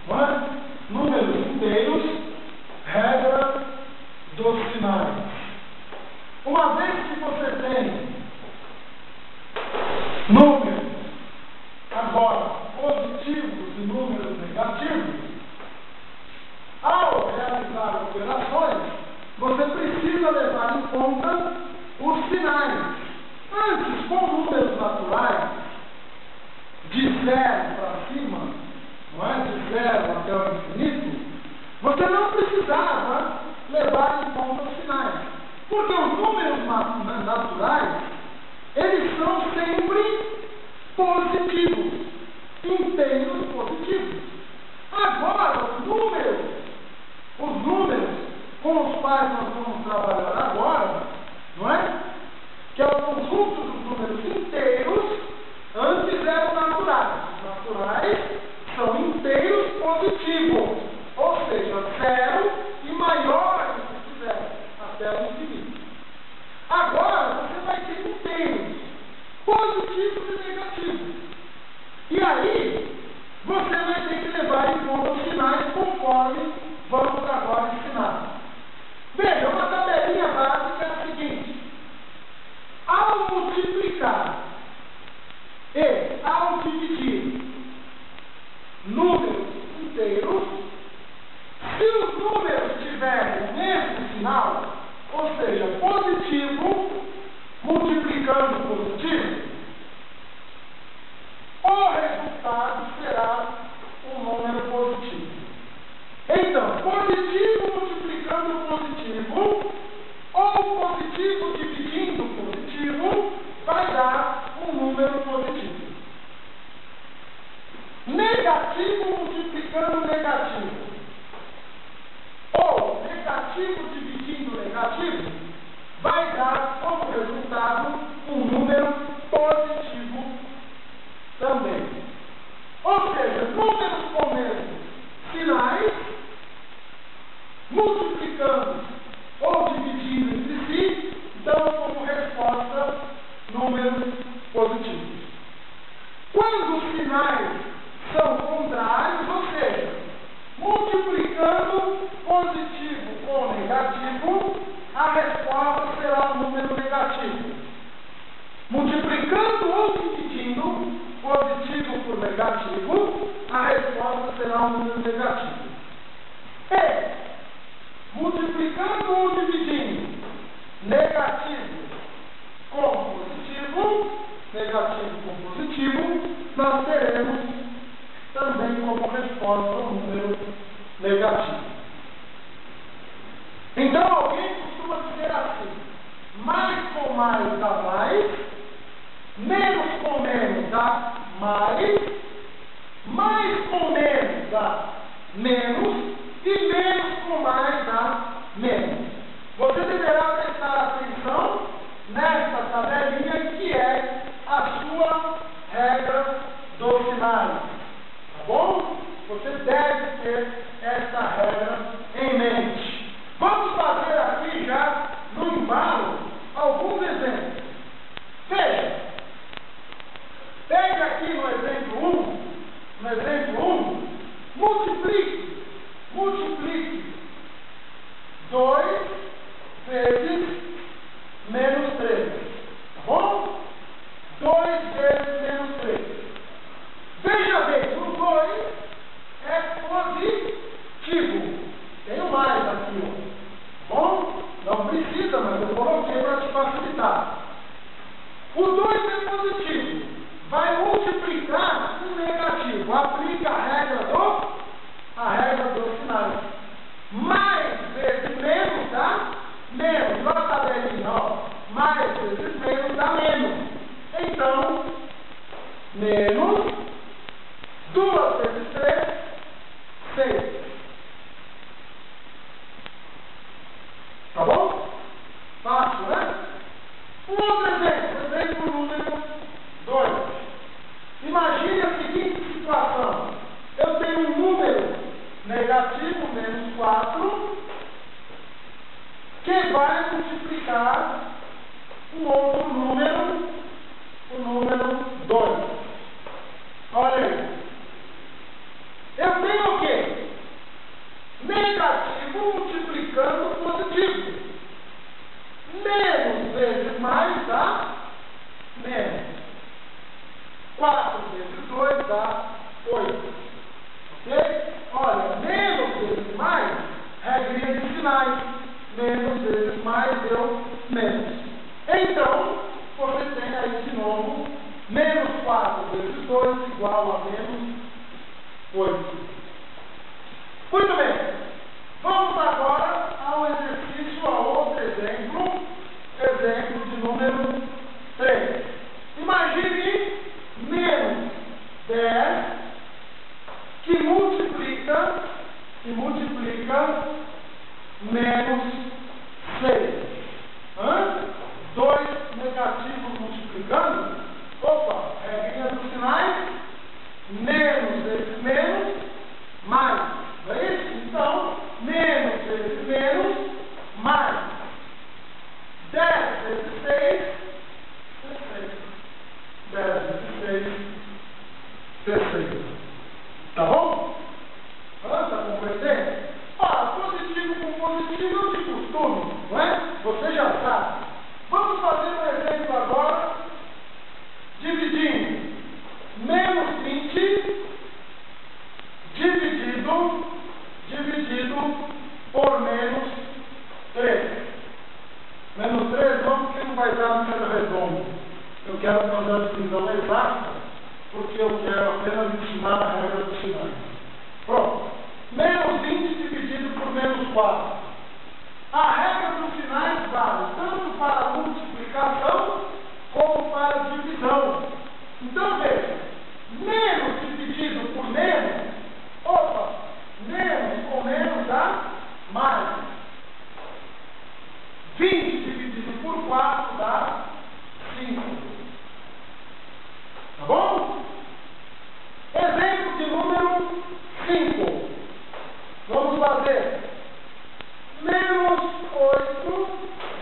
não é? Números inteiros, regra dos sinais. Uma vez que você tem números agora positivos e números negativos, ao realizar operações, você precisa levar em conta os sinais. Antes, com números naturais, de 0 para cima, não é? De 0 até o infinito, você não precisava levar em conta os sinais. Porque os números naturais, eles são sempre positivos, inteiros positivos. Agora, os números com os quais nós vamos trabalhar agora, não é? Que é o conjunto dos números inteiros, antes eram naturais. Os naturais são inteiros positivos, ou seja, 0 e maior que 0, até o infinito. Agora, você vai ter inteiros positivos e negativos. E aí, você vai ter que levar em conta os sinais conforme vamos agora ensinar. Veja, uma tabelinha básica é a seguinte: ao multiplicar e ao dividir números inteiros, se os números tiverem o mesmo sinal, ou seja, positivo multiplicando positivo, o resultado será um número positivo. Então, positivo multiplicando positivo, ou positivo dividindo positivo, vai dar um número positivo. Negativo multiplicando negativo, ou negativo dividindo negativo, vai dar como resultado um número positivo também. Ou seja, números com mesmos sinais, multiplicando ou dividindo entre si, dão como resposta números positivos. Quando os sinais são contrários, ou seja, multiplicando positivo com negativo, a resposta será um número negativo. Multiplicando ou dividindo positivo por negativo, a resposta será um número negativo. E multiplicando ou dividindo negativo com positivo, negativo com positivo, nós teremos também como resposta um número negativo. Então alguém costuma dizer assim: mais com mais dá mais, menos com menos dá mais com menos dá menos, e menos com mais dá menos. Você deverá prestar atenção nesta tabelinha que é a sua regra dos sinais. Tá bom? Você deve ter esta regra em mente. Vamos fazer aqui já, no embalo, alguns exemplos. Veja, pegue aqui no exemplo 1, multiplique 2 vezes menos 3. Tá bom? 2 vezes menos 3. Veja bem, o 2 é positivo. Tem o mais aqui, ó. Bom? Não precisa, mas eu coloquei para te facilitar. O 2 é positivo. Vai multiplicar com negativo. Aplica a regra dos sinais. Mais vezes menos dá menos. Na tabelinha, ó. Mais vezes menos dá menos. Então, menos 2 vezes 3, 6. Tá bom? Fácil, né? Um outro exemplo número 2. Imagine a seguinte situação: eu tenho um número negativo, menos 4, que vai multiplicar um outro número, o número 2. Olha aí. Eu tenho o quê? negativo multiplicando positivo. Menos vezes mais dá menos. 4 vezes 2 dá 8. Ok? Olha, menos vezes mais, regrinha de sinais. Menos vezes mais deu menos. Então, você tem aí de novo, menos 4 vezes 2 igual a menos 8. Muito bem. Vamos agora ao exercício, a outro exemplo. Exemplo de número 3. Imagine menos 10 que multiplica menos 6. 2 negativos multiplicando. Opa, regrinha dos sinais. Menos vezes menos, mais. Não é isso? Então, menos vezes menos, mais. 10 vezes 6, 16. 10 vezes 6, 16. Tá bom? Tá compreendendo? Ora, positivo com positivo é de costume, não é? Você já sabe. Vamos fazer um exemplo agora, dividindo menos 20 dividido por menos 3. Menos 3 não, porque não vai dar número redondo. Eu quero fazer a divisão exata, porque eu quero apenas ensinar a regra dos sinais. Pronto. Menos 20 dividido por menos 4. A regra dos sinais vale tanto para a multiplicação como para a divisão. Então veja, menos dividido por menos, menos com menos dá mais. 20 dividido por 4 dá 5. Tá bom? Exemplo de número 5. Vamos fazer menos 8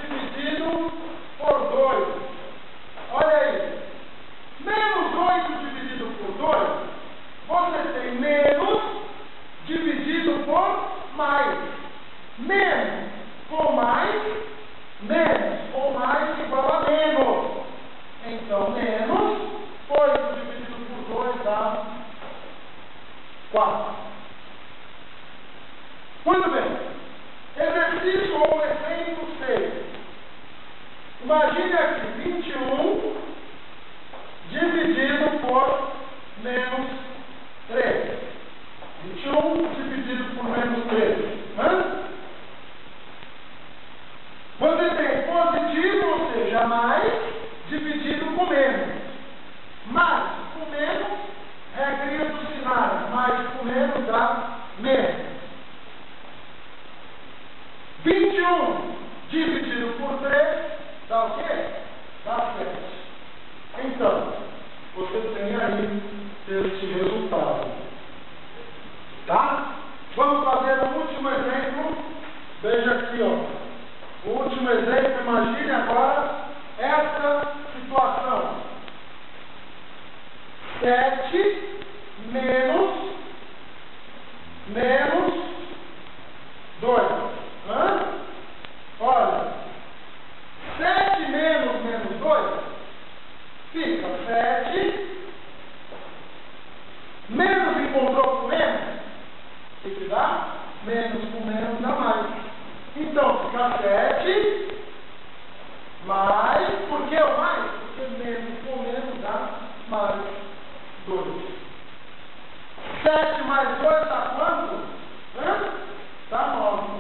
dividido por 2. Olha aí. Menos 8 dividido por 2, você tem menos dividido por mais. Menos com mais, menos ou mais igual a menos. Então, menos 8 dividido por 2 dá 4. Muito bem. Exercício ou exemplo 6. Imagine aqui 21 dividido por menos 3. 21 dividido por menos 3. Você tem positivo, ou seja, mais, dividido com menos. Mais com menos, regrinha dos sinais. Mais com menos dá menos. 21 dividido por 3 dá o quê? Dá 7. Então, você tem aí este resultado. Tá? Vamos fazer o último exemplo. Veja aqui, ó. O último exemplo, imagine agora essa situação. 7 menos 2. Olha, 7 menos 2 fica 7. Menos encontrou com menos, o que dá? Menos com menos dá mais. Então fica 7 mais, por que o mais? Porque menos com menos dá mais 2. 7 mais 2 dá quanto? Dá 9.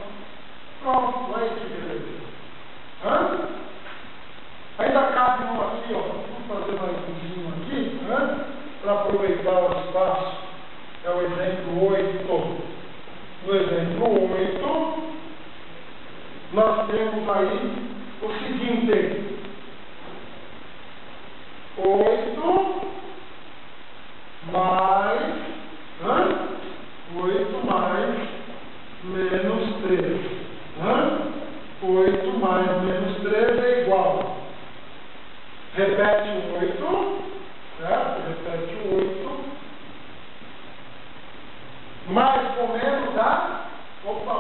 Pronto, aí que beleza. Ainda cabe um aqui, ó. Vamos fazer mais um aqui, para aproveitar o espaço. É o exemplo 8. No exemplo 8, nós temos aí o seguinte: 8 mais 8 mais menos 3. 8 mais menos 3 é igual. Repete o 8, certo? Repete o 8. Mais com menos dá. Opa,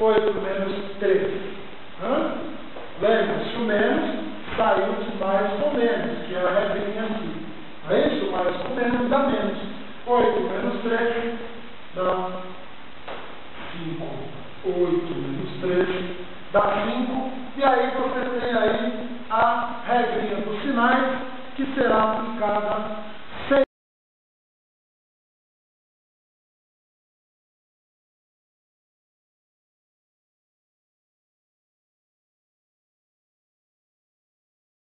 8 menos 3. Lembre-se, o menos saiu de mais com menos, que é a regrinha aqui. Não é isso? Mais com menos dá menos. 8 menos 3 dá 5. 8 menos 3 dá 5. E aí você tem aí a regrinha dos sinais, que será